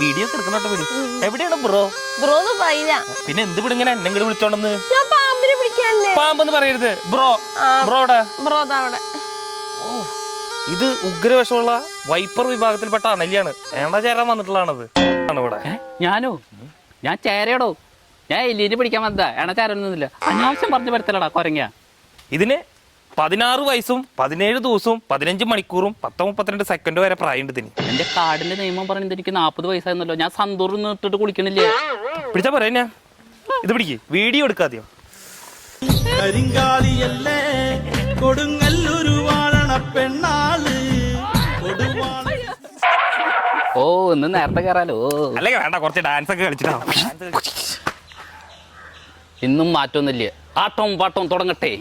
Video എടുക്കണോട്ടോ video. എവിടെയാണ് bro? Bro ഒന്നും പറയില്ല. പിന്നെ എന്ത് പിടിങ്ങനെ എന്നെങ്കിലും വിളിച്ചോണ്ടെന്ന്? ഞാൻ പാമ്പിനെ പിടിക്കാനല്ലേ. പാമ്പെന്ന് പറയരുത് ബ്രോ. ബ്രോ അവിടെ. ബ്രോ അവിടെ. ഇത് ഉഗ്രവശമുള്ള വൈപ്പർ വിഭാഗത്തിൽപ്പെട്ട അണലിയാണ്. ഏണ്ട ചേരാൻ വന്നിട്ടുള്ളതാണത് ഇവിടെ. ഞാനോ? ഞാൻ ചേരയോടോ. ഞാൻ എലീനെ പിടിക്കാൻ വന്നതാ. ചേരൊന്നുമില്ല. അനാവശ്യം പറഞ്ഞു പറ്റലടാ കൊരങ്ങ. ഇതിന് 16 വയസ്സും 17 ദിവസവും 15 മണിക്കൂറും 10-32 സെക്കൻഡ് വരെ പ്രായമുണ്ട് ഇതിന്. എന്റെ കാടിന്റെ നിയമം പറയുന്നത് എനിക്ക് 40 വയസ്സായിരുന്നല്ലോ. ഞാൻ സന്തൂറിൽ ഇട്ടിട്ട് കുളിക്കണില്ലേ? പിടിച്ചാ പറയാ. ഇത് പിടിക്ക്, വീഡിയോ എടുക്കാതെയോ. കരിങ്കാലിയല്ലേ കൊടുങ്ങല്ലൊരു വാഴണ പെണ്ണാള്. ഓ ഒന്ന് നേരത്തെ കയറാലോ. അല്ലെങ്കിൽ വേണ്ട, കുറച്ച് ഡാൻസ് ഒക്കെ കളിച്ചിട്ടാ. ഇന്നും മാറ്റമൊന്നുമില്ല. ആട്ടവും പാട്ടവും തുടങ്ങട്ടെ.